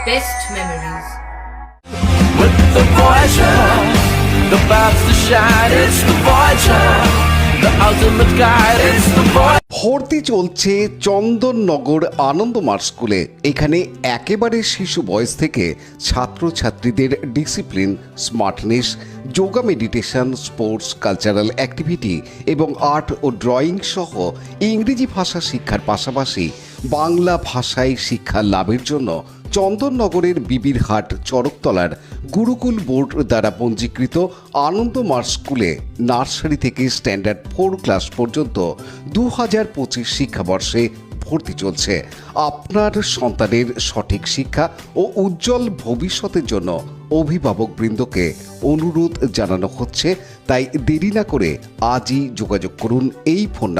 best memories. With the Voyager, the path to shine, it's the Voyager, the ultimate guide, it's the Voyager. ভর্তি চলছে চন্দননগর আনন্দমার্গ স্কুলে। এখানে একেবারে শিশু বয়স থেকে ছাত্রছাত্রীদের discipline, smartness, yoga, meditation, sports, cultural activity এবং আর্ট ও ড্রয়িং সহ ইংরেজি ভাষা শিক্ষার পাশাপাশি বাংলা ভাষায় শিক্ষা লাভের জন্য চন্দননগরের বিবিরহাট চড়কতলার গুরুকুল বোর্ড দ্বারা পঞ্জীকৃত আনন্দমার্গ স্কুলে নার্সারি থেকে স্ট্যান্ডার্ড 4 ক্লাস পর্যন্ত 2025 শিক্ষাবর্ষে ভর্তি চলছে। আপনার সন্তানের সঠিক শিক্ষা ও উজ্জ্বল ভবিষ্যতের জন্য অভিভাবকবৃন্দকে অনুরোধ জানানো হচ্ছে, তাই দেরি না করে আজই যোগাযোগ করুন এই ফোন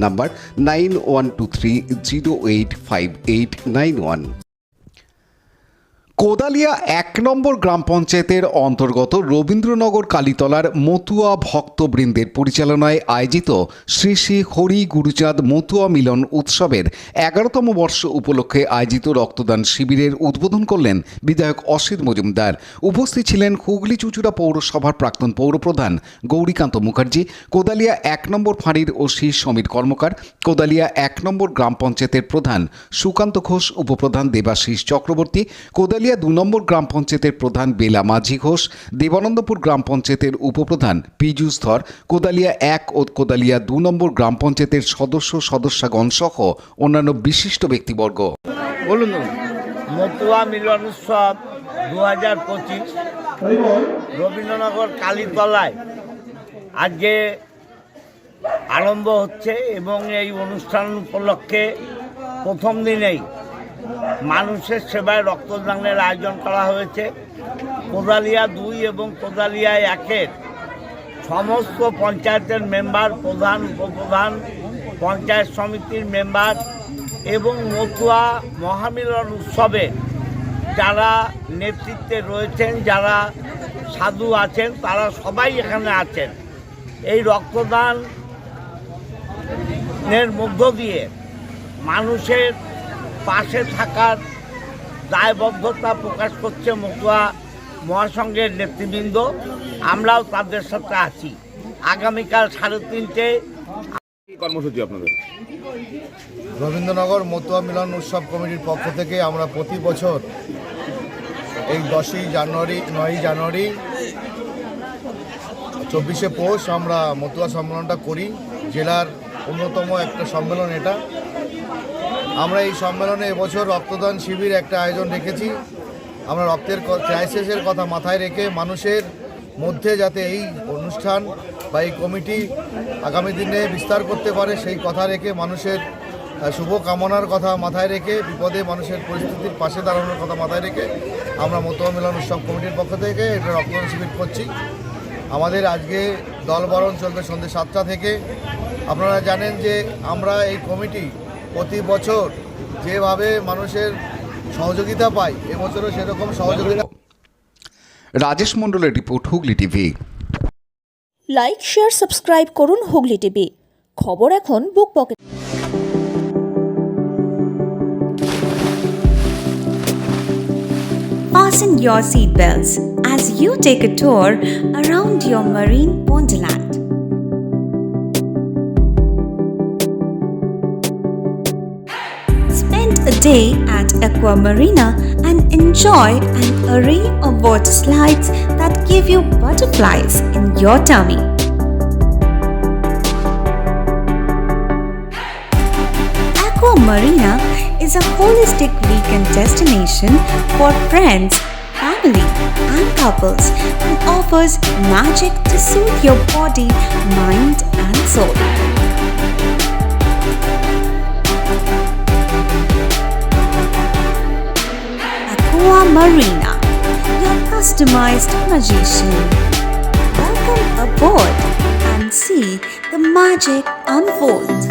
নাম্বার 9123085891। কোদালিয়া 1 নম্বর গ্রাম পঞ্চায়েতের অন্তর্গত রবীন্দ্রনগর কালীতলার মতুয়া ভক্তবৃন্দের পরিচালনায় আয়োজিত শ্রী শ্রী হরি গুরুচাঁদ মতুয়া মিলন উৎসবের 11তম বর্ষ উপলক্ষে আয়োজিত রক্তদান শিবিরের উদ্বোধন করলেন বিধায়ক অসিত মজুমদার। উপস্থিত ছিলেন হুগলি চুঁচুড়া পৌরসভার প্রাক্তন পৌরপ্রধান গৌরীকান্ত মুখার্জি, কোদালিয়া 1 নম্বর ফাঁড়ির ওসি সমীর কর্মকার, কোদালিয়া 1 নম্বর গ্রাম পঞ্চায়েতের প্রধান সুকান্ত ঘোষ, উপপ্রধান দেবাশিস চক্রবর্তী, কোদালিয়া 2 নম্বর গ্রাম পঞ্চায়েতের প্রধান বেলা মাঝি ঘোষ, দেবানন্দপুর গ্রাম পঞ্চায়েতের উপপ্রধান পীযূষ ধর, কোদালিয়া 1 ও কোদালিয়া 2 নম্বর গ্রাম পঞ্চায়েতের সদস্যগণ সহ অন্যান্য বিশিষ্ট ব্যক্তিবর্গ। বলুন। মতুয়া মিলন উৎসব 2025 রবীন্দ্রনগর কালীতলায় আজকে আরম্ভ হচ্ছে এবং এই অনুষ্ঠান উপলক্ষে প্রথম দিনেই মানুষের সেবায় রক্তদানের আয়োজন করা হয়েছে। কোদালিয়া 2 এবং কোদালিয়া 1-এর সমস্ত পঞ্চায়েতের মেম্বার, প্রধান, উপপ্রধান, পঞ্চায়েত সমিতির মেম্বার এবং মতুয়া মহামিলন উৎসবে যারা নেতৃত্বে রয়েছেন, যারা সাধু আছেন, তারা সবাই এখানে আছেন। এই রক্তদানের মধ্য দিয়ে মানুষের পাশে থাকার দায়বদ্ধতা প্রকাশ করছে মতুয়া মহাসংঘের নেতৃবৃন্দ। আমরাও তাদের সাথে আছি। আগামীকাল 3:30 কর্মসূচি আপনাদের রবীন্দ্রনগর মতুয়া মিলন উৎসব কমিটির পক্ষ থেকে আমরা প্রতি বছর এই 10ই জানুয়ারি, 9ই জানুয়ারি, 24শে পৌষ আমরা মতুয়া সম্মেলনটা করি। জেলার অন্যতম একটা সম্মেলন এটা। আমরা এই সম্মেলনে এবছর রক্তদান শিবির একটা আয়োজন রেখেছি। আমরা রক্তের ক্রাইসিসের কথা মাথায় রেখে মানুষের মধ্যে যাতে এই অনুষ্ঠান বা এই কমিটি আগামী দিনে বিস্তার করতে পারে সেই কথা রেখে, মানুষের শুভ কামনার কথা মাথায় রেখে, বিপদে মানুষের পরিস্থিতির পাশে দাঁড়ানোর কথা মাথায় রেখে আমরা মতুয়া মিলন উৎসব কমিটির পক্ষ থেকে এটা রক্তদান শিবির করছি। আমাদের আজকে দলবরণ চলবে সন্ধ্যে 7টা থেকে। আপনারা জানেন যে আমরা এই কমিটি প্রতি বছর যেভাবে মানুষের সহযোগিতা পাই, এবছরও সেরকম সহযোগিতা। রাজেশ মণ্ডলের report, Hooghly TV. Like, share, subscribe করুন হুগলি টিভি। খবর এখন বুক pocket. Fasten your seatbelts as you take a tour around your marine wonderland. Spend a day at Aqua Marina and enjoy an array of water slides that give you butterflies in your tummy. Aqua Marina is a holistic weekend destination for friends, family, and couples and offers magic to soothe your body, mind, and soul. Aqua Marina, your customized magician. Welcome aboard and see the magic unfold.